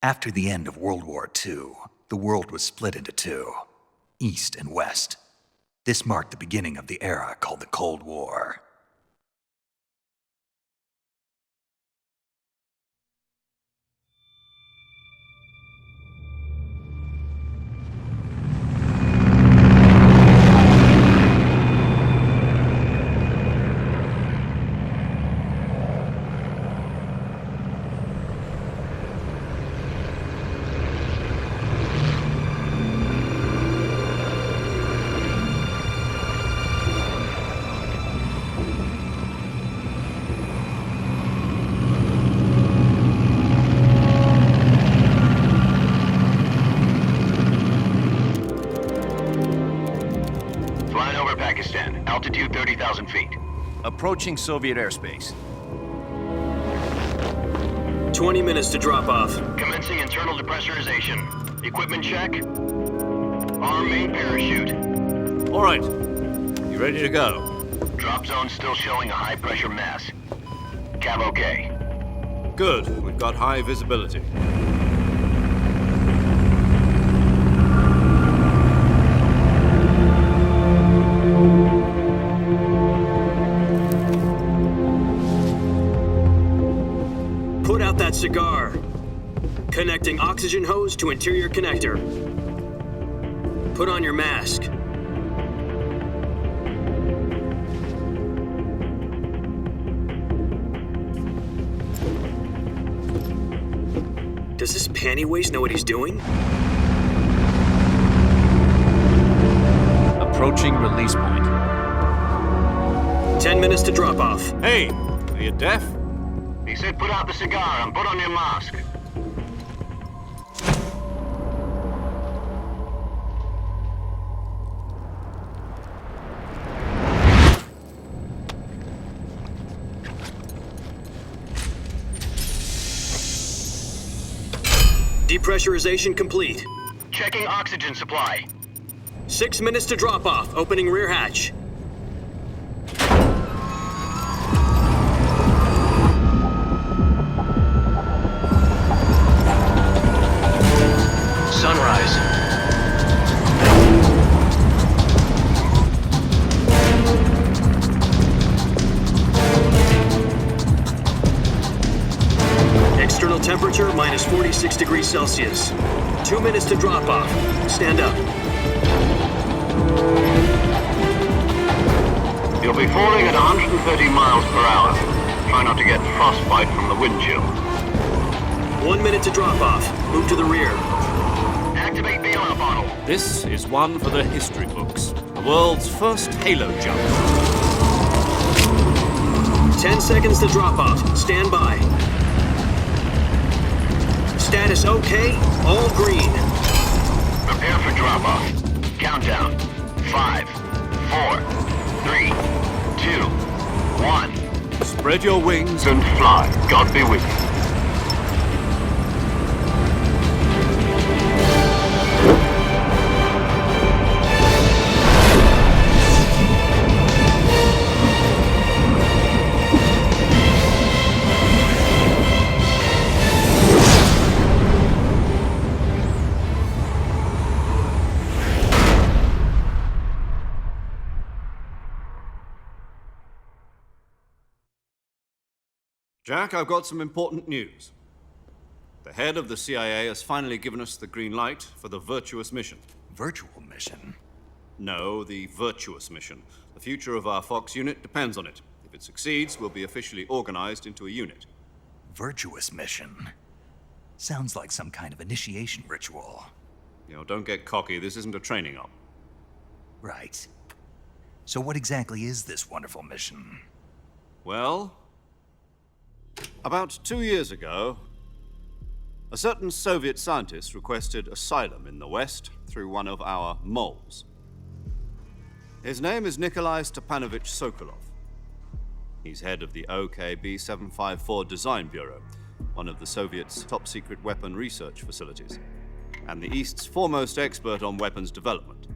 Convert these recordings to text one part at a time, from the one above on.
After the end of World War II, the world was split into two, East and West. This marked the beginning of the era called the Cold War. Altitude 30,000 feet. Approaching Soviet airspace. 20 minutes to drop off. Commencing internal depressurization. Equipment check. Arm main parachute. All right. You ready to go? Drop zone still showing a high pressure mass. Cav okay. Good. We've got high visibility. Put out that cigar. Connecting oxygen hose to interior connector. Put on your mask. Does this panty waste know what he's doing? Approaching release point. 10 minutes to drop off. Hey, are you deaf? He said put out the cigar and put on your mask. Depressurization complete. Checking oxygen supply. 6 minutes to drop off. Opening rear hatch. Sunrise. External temperature minus 46 degrees Celsius. 2 minutes to drop off. Stand up. You'll be falling at 130 miles per hour. Try not to get frostbite from the wind chill. 1 minute to drop off. Move to the rear. Activate bailout bottle. This is one for the history books. The world's first halo jump. 10 seconds to drop off. Stand by. Status okay. All green. Prepare for drop-off. Countdown. 5, 4, 3, 2, 1. Spread your wings And fly. God be with you. Jack, I've got some important news. The head of the CIA has finally given us the green light for the Virtuous mission. Virtual mission? No, the Virtuous mission. The future of our Fox unit depends on it. If it succeeds, we'll be officially organized into a unit. Virtuous mission? Sounds like some kind of initiation ritual. You know, don't get cocky. This isn't a training op. Right. So what exactly is this wonderful mission? Well, about 2 years ago, a certain Soviet scientist requested asylum in the West through one of our moles. His name is Nikolai Stepanovich Sokolov. He's head of the OKB-754 Design Bureau, one of the Soviets' top-secret weapon research facilities, and the East's foremost expert on weapons development.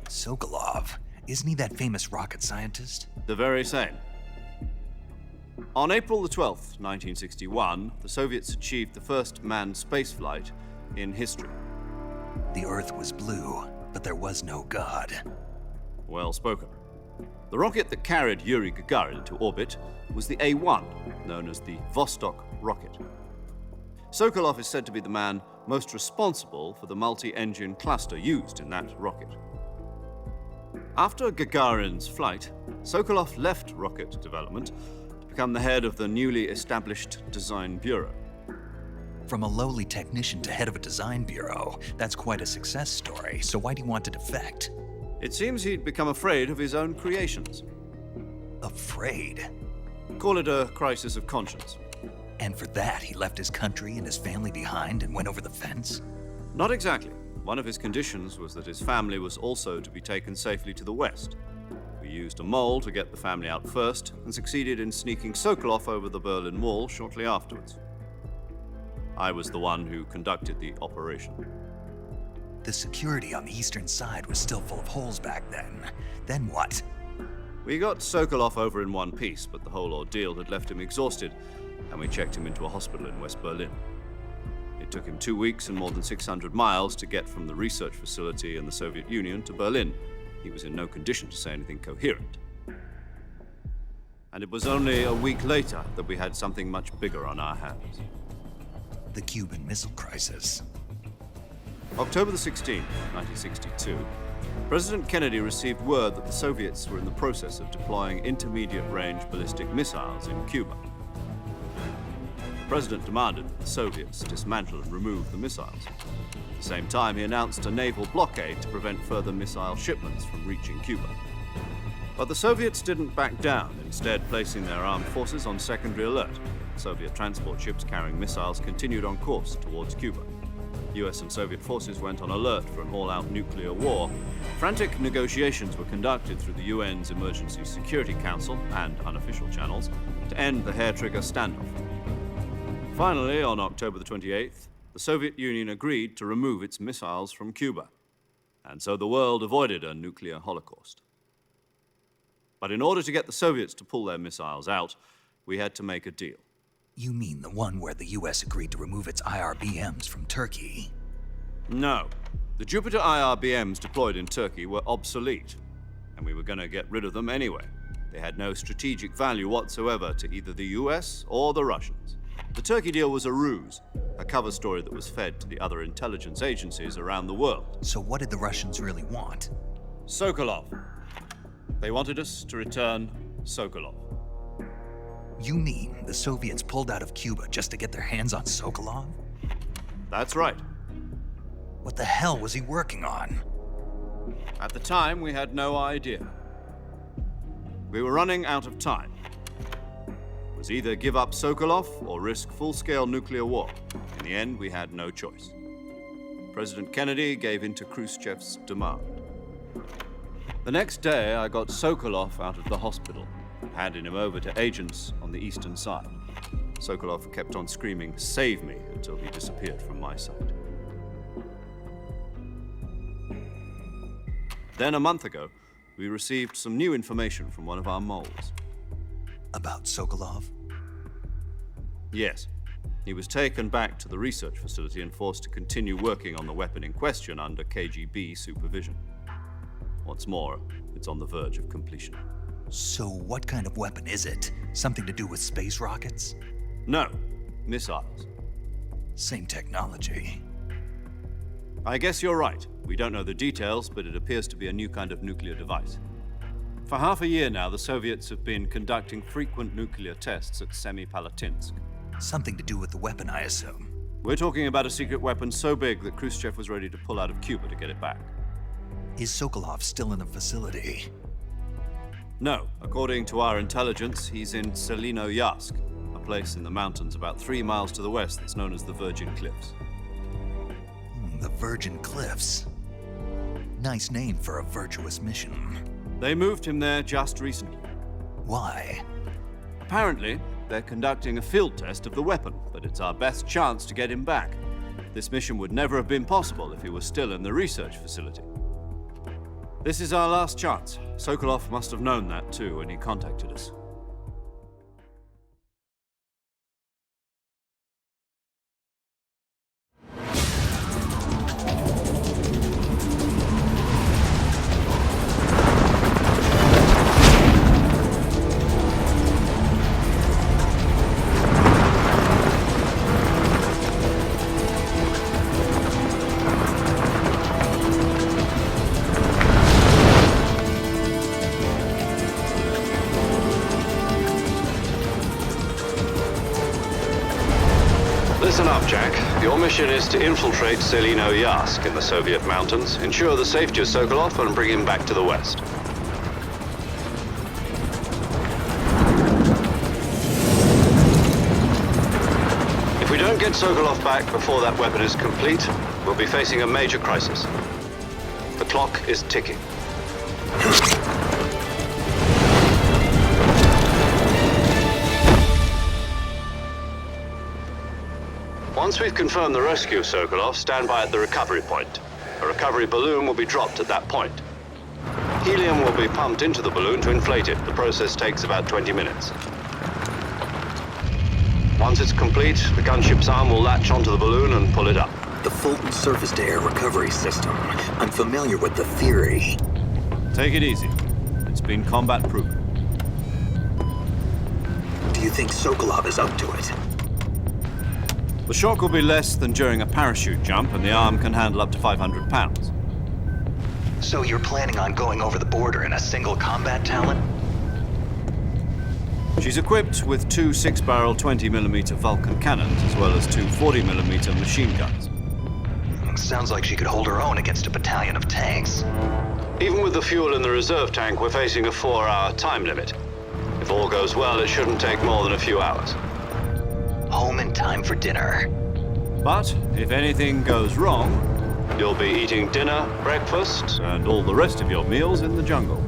Sokolov? Isn't he that famous rocket scientist? The very same. On April the 12th, 1961, the Soviets achieved the first manned spaceflight in history. The Earth was blue, but there was no God. Well spoken. The rocket that carried Yuri Gagarin into orbit was the A-1, known as the Vostok rocket. Sokolov is said to be the man most responsible for the multi-engine cluster used in that rocket. After Gagarin's flight, Sokolov left rocket development to become the head of the newly established Design Bureau. From a lowly technician to head of a design bureau, that's quite a success story, so why'd he want to defect? It seems he'd become afraid of his own creations. Afraid? Call it a crisis of conscience. And for that, he left his country and his family behind and went over the fence? Not exactly. One of his conditions was that his family was also to be taken safely to the west. We used a mole to get the family out first and succeeded in sneaking Sokolov over the Berlin Wall shortly afterwards. I was the one who conducted the operation. The security on the eastern side was still full of holes back then. Then what? We got Sokolov over in one piece, but the whole ordeal had left him exhausted, and we checked him into a hospital in West Berlin. It took him 2 weeks and more than 600 miles to get from the research facility in the Soviet Union to Berlin. He was in no condition to say anything coherent. And it was only a week later that we had something much bigger on our hands. The Cuban Missile Crisis. October the 16th, 1962, President Kennedy received word that the Soviets were in the process of deploying intermediate-range ballistic missiles in Cuba. The President demanded that the Soviets dismantle and remove the missiles. At the same time, he announced a naval blockade to prevent further missile shipments from reaching Cuba. But the Soviets didn't back down, instead placing their armed forces on secondary alert. Soviet transport ships carrying missiles continued on course towards Cuba. US and Soviet forces went on alert for an all-out nuclear war. Frantic negotiations were conducted through the UN's Emergency Security Council and unofficial channels to end the hair-trigger standoff. Finally, on October the 28th, the Soviet Union agreed to remove its missiles from Cuba, and so the world avoided a nuclear holocaust. But in order to get the Soviets to pull their missiles out, we had to make a deal. You mean the one where the US agreed to remove its IRBMs from Turkey? No. The Jupiter IRBMs deployed in Turkey were obsolete, and we were going to get rid of them anyway. They had no strategic value whatsoever to either the US or the Russians. The Turkey deal was a ruse, a cover story that was fed to the other intelligence agencies around the world. So what did the Russians really want? Sokolov. They wanted us to return Sokolov. You mean the Soviets pulled out of Cuba just to get their hands on Sokolov? That's right. What the hell was he working on? At the time, we had no idea. We were running out of time. It was either give up Sokolov or risk full-scale nuclear war. In the end, we had no choice. President Kennedy gave in to Khrushchev's demand. The next day, I got Sokolov out of the hospital, handing him over to agents on the eastern side. Sokolov kept on screaming, "Save me," until he disappeared from my sight. Then a month ago, we received some new information from one of our moles. About Sokolov? Yes. He was taken back to the research facility and forced to continue working on the weapon in question under KGB supervision. What's more, it's on the verge of completion. So what kind of weapon is it? Something to do with space rockets? No, missiles. Same technology. I guess you're right. We don't know the details, but it appears to be a new kind of nuclear device. For half a year now, the Soviets have been conducting frequent nuclear tests at Semipalatinsk. Something to do with the weapon, I assume. We're talking about a secret weapon so big that Khrushchev was ready to pull out of Cuba to get it back. Is Sokolov still in the facility? No, according to our intelligence, he's in Selinoyarsk, a place in the mountains about 3 miles to the west that's known as the Virgin Cliffs. The Virgin Cliffs. Nice name for a virtuous mission. They moved him there just recently. Why? Apparently, they're conducting a field test of the weapon, but it's our best chance to get him back. This mission would never have been possible if he was still in the research facility. This is our last chance. Sokolov must have known that too when he contacted us. Jack, your mission is to infiltrate Selino Yask in the Soviet mountains, ensure the safety of Sokolov, and bring him back to the West. If we don't get Sokolov back before that weapon is complete, we'll be facing a major crisis. The clock is ticking. Once we've confirmed the rescue of Sokolov, stand by at the recovery point. A recovery balloon will be dropped at that point. Helium will be pumped into the balloon to inflate it. The process takes about 20 minutes. Once it's complete, the gunship's arm will latch onto the balloon and pull it up. The Fulton surface-to-air recovery system. I'm familiar with the theory. Take it easy. It's been combat-proven. Do you think Sokolov is up to it? The shock will be less than during a parachute jump, and the arm can handle up to 500 pounds. So you're planning on going over the border in a single combat Talon? She's equipped with two 6-barrel 20mm Vulcan cannons, as well as two 40mm machine guns. Sounds like she could hold her own against a battalion of tanks. Even with the fuel in the reserve tank, we're facing a 4-hour time limit. If all goes well, it shouldn't take more than a few hours. Home in time for dinner. But if anything goes wrong, you'll be eating dinner, breakfast, and all the rest of your meals in the jungle.